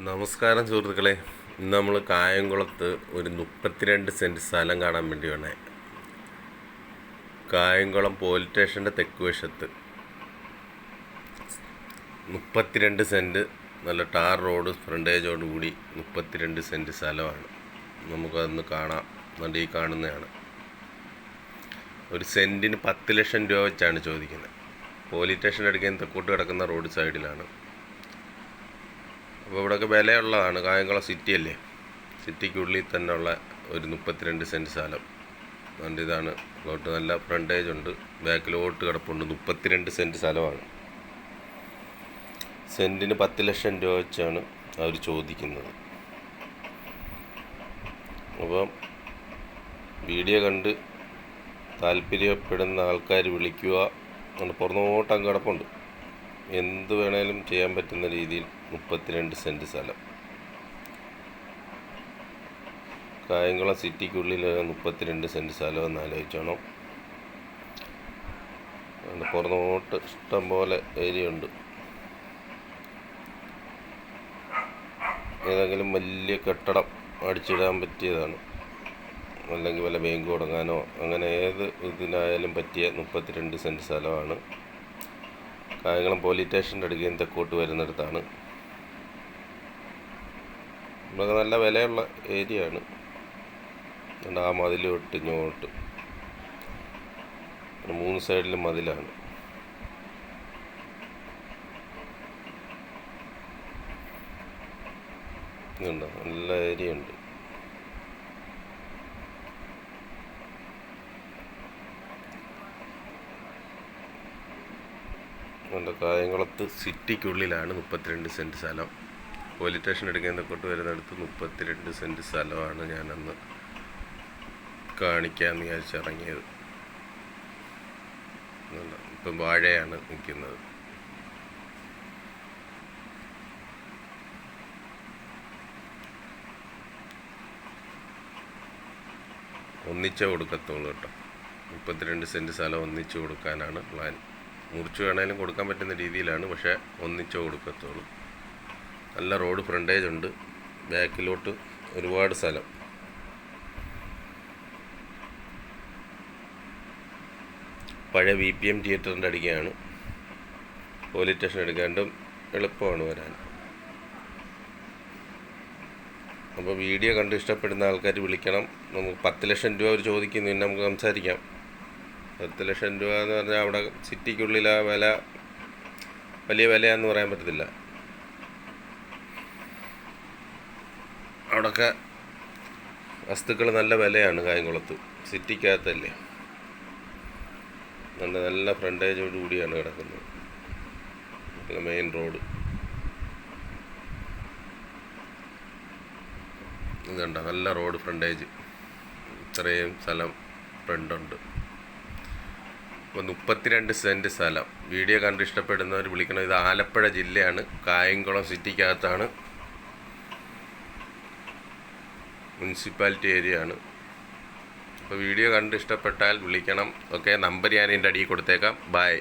നമസ്കാരം സുഹൃത്തുക്കളെ. ഇന്ന് നമ്മൾ കായംകുളത്ത് ഒരു 32 സെൻറ്റ് സ്ഥലം കാണാൻ വേണ്ടി വേണേ. കായംകുളം പോലീസ് സ്റ്റേഷൻ്റെ തെക്ക് വശത്ത് 32 സെൻറ്റ് നല്ല ടാർ റോഡ് ഫ്രണ്ടേജോട് കൂടി 32 സെൻറ്റ് സ്ഥലമാണ്. നമുക്കതൊന്ന് കാണാം. നല്ല ഈ കാണുന്നതാണ്. ഒരു സെൻറ്റിന് 10 ലക്ഷം രൂപ വെച്ചാണ് ചോദിക്കുന്നത്. പോലീസ് സ്റ്റേഷൻ്റെ അടുക്കാൻ തെക്കോട്ട് കിടക്കുന്ന റോഡ് സൈഡിലാണ്. അപ്പോൾ ഇവിടെയൊക്കെ വിലയുള്ളതാണ്. കായംകുളം സിറ്റിയല്ലേ, സിറ്റിക്കുള്ളിൽ തന്നെ ഉള്ള ഒരു 32 സെൻറ്റ് സ്ഥലം. അതുകൊണ്ട് ഇതാണ് റോഡ്. നല്ല ഫ്രണ്ടേജ് ഉണ്ട്, ബാക്കിലോട്ട് കിടപ്പുണ്ട്. 32 സെൻറ്റ് സ്ഥലമാണ്. സെൻറ്റിന് 10 ലക്ഷം രൂപ വെച്ചാണ് അവർ ചോദിക്കുന്നത്. അപ്പം വീഡിയോ കണ്ട് താല്പര്യപ്പെടുന്ന ആൾക്കാർ വിളിക്കുക. അതുകൊണ്ട് പുറന്നോട്ടം കിടപ്പുണ്ട്. എന്ത് വേണേലും ചെയ്യാൻ പറ്റുന്ന രീതിയിൽ 32 സെൻറ്റ് സ്ഥലം. കായംകുളം സിറ്റിക്കുള്ളിൽ 32 സെൻറ്റ് സ്ഥലം എന്ന് ആലോചിച്ചോണം. അതുകൊണ്ട് പുറന്നോട്ട് ഇഷ്ടം പോലെ ഏരിയ ഉണ്ട്. ഏതെങ്കിലും വലിയ കെട്ടിടം അടിച്ചിടാൻ പറ്റിയതാണ്, അല്ലെങ്കിൽ വല്ല ബാങ്ക് തുടങ്ങാനോ അങ്ങനെ ഏത് ഇതിനായാലും പറ്റിയ 32 സെൻറ്റ് സ്ഥലമാണ്. കായംകുളം പോലീസ് സ്റ്റേഷൻ്റെ അടുക്കുകയും തെക്കോട്ട് വരുന്നിടത്താണ്. ഇവിടെ നല്ല വിലയുള്ള ഏരിയ ആണ്. ആ മതിൽ തൊട്ട് ഇങ്ങോട്ട് 3 സൈഡിലും മതിലാണ്. ഇതുണ്ട്, നല്ല ഏരിയ ഉണ്ട്. നമ്മുടെ കായംകുളത്ത് സിറ്റിക്കുള്ളിലാണ് 32 സെൻറ്റ് സ്ഥലം. പോലീസ് സ്റ്റേഷൻ എടുക്കാൻ തൊട്ട് വരുന്നിടത്ത് 32 സെൻറ്റ് സ്ഥലമാണ് ഞാനന്ന് കാണിക്കാമെന്ന് വിചാരിച്ചിറങ്ങിയത്. ഇപ്പം വാഴയാണ് നിൽക്കുന്നത്. ഒന്നിച്ചേ കൊടുക്കത്തുള്ളൂ കേട്ടോ. 32 സെൻറ്റ് സ്ഥലം ഒന്നിച്ച് കൊടുക്കാനാണ് പ്ലാൻ. മുറിച്ച് വേണേലും കൊടുക്കാൻ പറ്റുന്ന രീതിയിലാണ്, പക്ഷേ ഒന്നിച്ചേ കൊടുക്കത്തുള്ളൂ. നല്ല റോഡ് ഫ്രണ്ടേജ് ഉണ്ട്, ബാക്കിലോട്ട് ഒരുപാട് സ്ഥലം. പഴയ VPM തിയേറ്ററിൻ്റെ അടുക്കെയാണ്. പോലീസ് സ്റ്റേഷൻ എടുക്കാണ്ടും എളുപ്പമാണ് വരാൻ. അപ്പോൾ വീഡിയോ കണ്ട് ഇഷ്ടപ്പെടുന്ന ആൾക്കാർ വിളിക്കണം. നമുക്ക് 10 ലക്ഷം രൂപ അവർ ചോദിക്കുന്നു, പിന്നെ നമുക്ക് സംസാരിക്കാം. 10 ലക്ഷം രൂപ എന്ന് പറഞ്ഞാൽ അവിടെ സിറ്റിക്കുള്ളിൽ ആ വില വലിയ വിലയാണെന്ന് പറയാൻ പറ്റത്തില്ല. അവിടെയൊക്കെ വസ്തുക്കൾ നല്ല വിലയാണ്. കായംകുളത്ത് സിറ്റിക്കകത്തല്ലേ, നല്ല ഫ്രണ്ടേജോട് കൂടിയാണ് കിടക്കുന്നത്. മെയിൻ റോഡ് ഇതുണ്ട്, നല്ല റോഡ് ഫ്രണ്ടേജ്. ഇത്രയും സ്ഥലം ഫ്രണ്ടുണ്ട്. അപ്പോൾ 32 സെൻറ്റ് സ്ഥലം. വീഡിയോ കണ്ട് ഇഷ്ടപ്പെടുന്നവർ വിളിക്കണം. ഇത് ആലപ്പുഴ ജില്ലയാണ്, കായംകുളം സിറ്റിക്കകത്താണ്, മുനിസിപ്പാലിറ്റി ഏരിയ ആണ്. അപ്പോൾ വീഡിയോ കണ്ട് ഇഷ്ടപ്പെട്ടാൽ വിളിക്കണം. ഓക്കെ, നമ്പർ ഞാൻ എൻ്റെ അടിയിൽ കൊടുത്തേക്കാം. ബൈ.